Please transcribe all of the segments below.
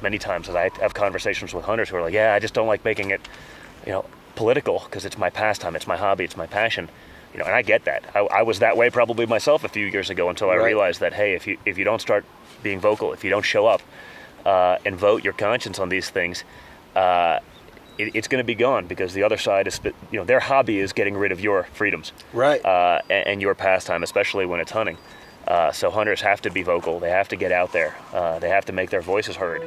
many times that I have conversations with hunters who are like, yeah, I just don't like making it, political, because it's my pastime, it's my hobby, it's my passion. And I get that. I was that way probably myself a few years ago until I realized that, hey, if you don't start being vocal, if you don't show up and vote your conscience on these things, it's going to be gone, because the other side is, their hobby is getting rid of your freedoms, and your pastime, especially when it's hunting. So hunters have to be vocal. They have to get out there. They have to make their voices heard.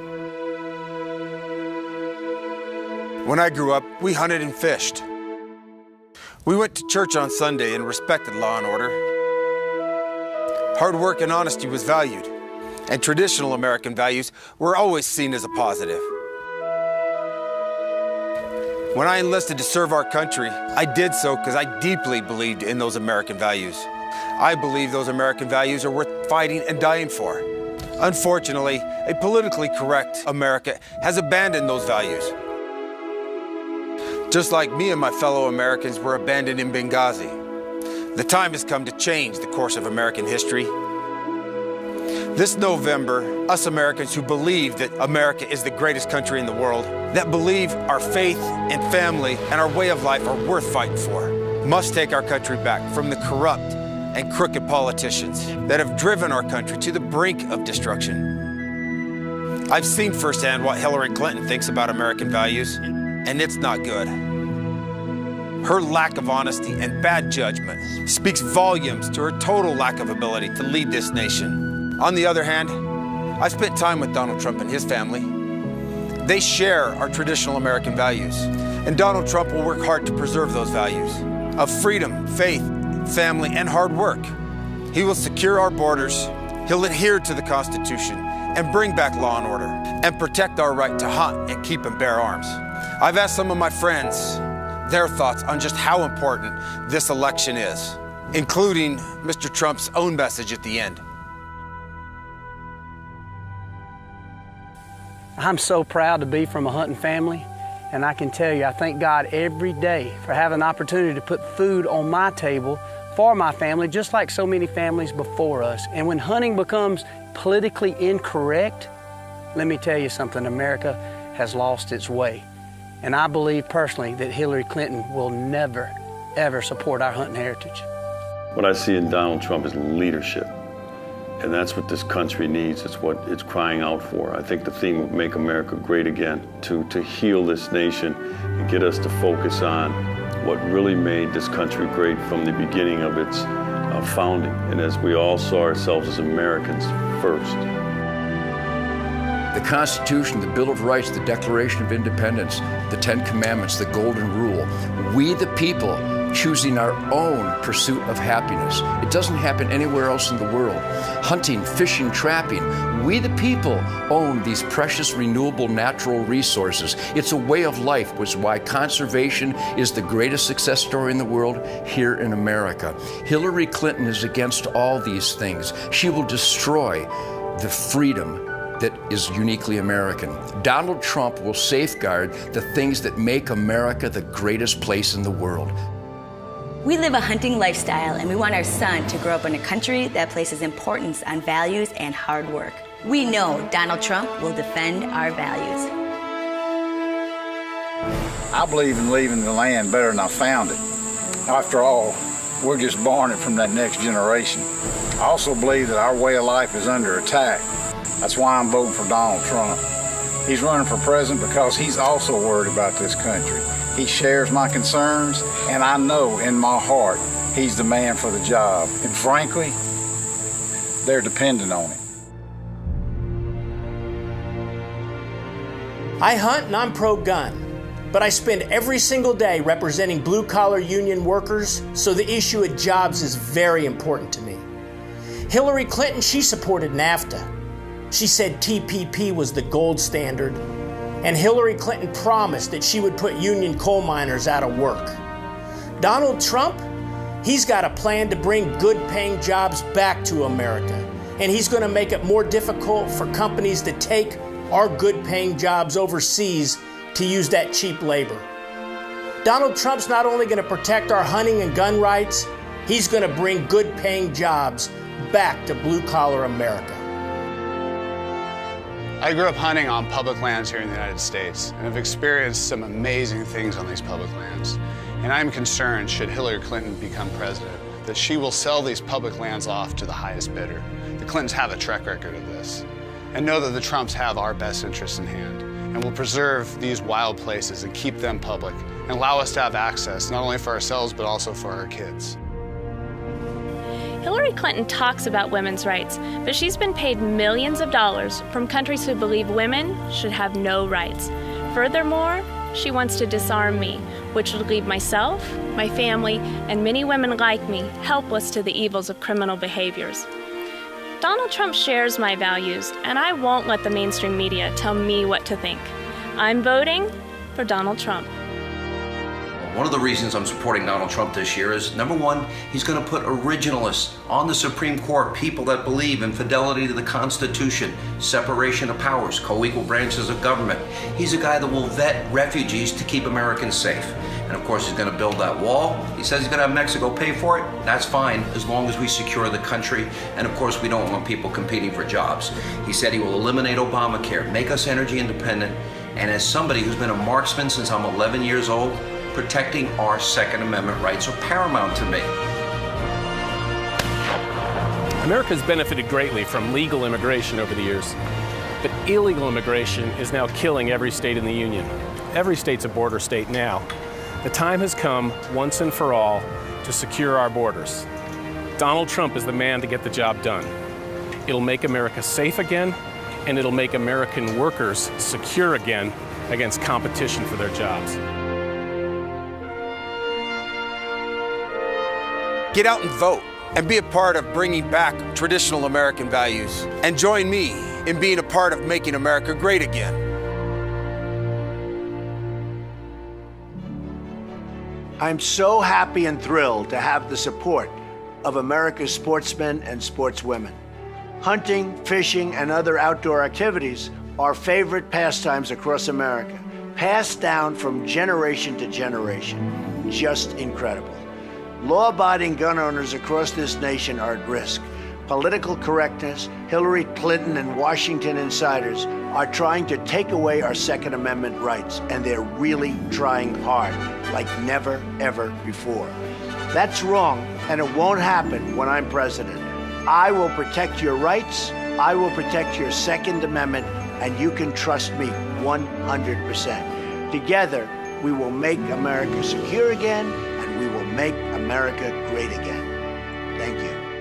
When I grew up, we hunted and fished. We went to church on Sunday and respected law and order. Hard work and honesty was valued, and traditional American values were always seen as a positive. When I enlisted to serve our country, I did so because I deeply believed in those American values. I believe those American values are worth fighting and dying for. Unfortunately, a politically correct America has abandoned those values. Just like me and my fellow Americans were abandoned in Benghazi. The time has come to change the course of American history. This November, us Americans who believe that America is the greatest country in the world, that believe our faith and family and our way of life are worth fighting for, must take our country back from the corrupt and crooked politicians that have driven our country to the brink of destruction. I've seen firsthand what Hillary Clinton thinks about American values, and it's not good. Her lack of honesty and bad judgment speaks volumes to her total lack of ability to lead this nation. On the other hand, I've spent time with Donald Trump and his family. They share our traditional American values, and Donald Trump will work hard to preserve those values of freedom, faith, family, and hard work. He will secure our borders, he'll adhere to the Constitution, and bring back law and order, and protect our right to hunt and keep and bear arms. I've asked some of my friends their thoughts on just how important this election is, including Mr. Trump's own message at the end. I'm so proud to be from a hunting family, and I can tell you, I thank God every day for having the opportunity to put food on my table for my family, just like so many families before us. And when hunting becomes politically incorrect, let me tell you something, America has lost its way. And I believe personally that Hillary Clinton will never, ever support our hunting heritage. What I see in Donald Trump is leadership. And that's what this country needs. It's what it's crying out for. I think the theme of Make America Great Again, to heal this nation and get us to focus on what really made this country great from the beginning of its founding. And as we all saw ourselves as Americans first. The Constitution, the Bill of Rights, the Declaration of Independence, the Ten Commandments, the Golden Rule. We the people choosing our own pursuit of happiness. It doesn't happen anywhere else in the world. Hunting, fishing, trapping. We the people own these precious renewable natural resources. It's a way of life, which is why conservation is the greatest success story in the world here in America. Hillary Clinton is against all these things. She will destroy the freedom that is uniquely American. Donald Trump will safeguard the things that make America the greatest place in the world. We live a hunting lifestyle, and we want our son to grow up in a country that places importance on values and hard work. We know Donald Trump will defend our values. I believe in leaving the land better than I found it. After all, we're just borrowing it from that next generation. I also believe that our way of life is under attack. That's why I'm voting for Donald Trump. He's running for president because he's also worried about this country. He shares my concerns, and I know in my heart he's the man for the job. And frankly, they're dependent on him. I hunt and I'm pro-gun, but I spend every single day representing blue-collar union workers, so the issue of jobs is very important to me. Hillary Clinton, she supported NAFTA. She said TPP was the gold standard, and Hillary Clinton promised that she would put union coal miners out of work. Donald Trump, he's got a plan to bring good-paying jobs back to America, and he's going to make it more difficult for companies to take our good-paying jobs overseas to use that cheap labor. Donald Trump's not only going to protect our hunting and gun rights, he's going to bring good-paying jobs back to blue-collar America. I grew up hunting on public lands here in the United States and have experienced some amazing things on these public lands. And I'm concerned, should Hillary Clinton become president, that she will sell these public lands off to the highest bidder. The Clintons have a track record of this. And know that the Trumps have our best interests in hand and will preserve these wild places and keep them public and allow us to have access, not only for ourselves, but also for our kids. Hillary Clinton talks about women's rights, but she's been paid millions of dollars from countries who believe women should have no rights. Furthermore, she wants to disarm me, which would leave myself, my family, and many women like me helpless to the evils of criminal behaviors. Donald Trump shares my values, and I won't let the mainstream media tell me what to think. I'm voting for Donald Trump. One of the reasons I'm supporting Donald Trump this year is, number one, he's going to put originalists on the Supreme Court, people that believe in fidelity to the Constitution, separation of powers, co-equal branches of government. He's a guy that will vet refugees to keep Americans safe. And of course, he's going to build that wall. He says he's going to have Mexico pay for it. That's fine, as long as we secure the country. And of course, we don't want people competing for jobs. He said he will eliminate Obamacare, make us energy independent. And as somebody who's been a marksman since I'm 11 years old, protecting our Second Amendment rights are paramount to me. America's benefited greatly from legal immigration over the years, but illegal immigration is now killing every state in the Union. Every state's a border state now. The time has come, once and for all, to secure our borders. Donald Trump is the man to get the job done. It'll make America safe again, and it'll make American workers secure again against competition for their jobs. Get out and vote and be a part of bringing back traditional American values. And join me in being a part of making America great again. I'm so happy and thrilled to have the support of America's sportsmen and sportswomen. Hunting, fishing, and other outdoor activities are favorite pastimes across America, passed down from generation to generation. Just incredible. Law-abiding gun owners across this nation are at risk. Political correctness, Hillary Clinton and Washington insiders are trying to take away our Second Amendment rights, and they're really trying hard, like never, ever before. That's wrong, and it won't happen when I'm president. I will protect your rights, I will protect your Second Amendment, and you can trust me 100%. Together, we will make America secure again, and we will make America great again. Thank you.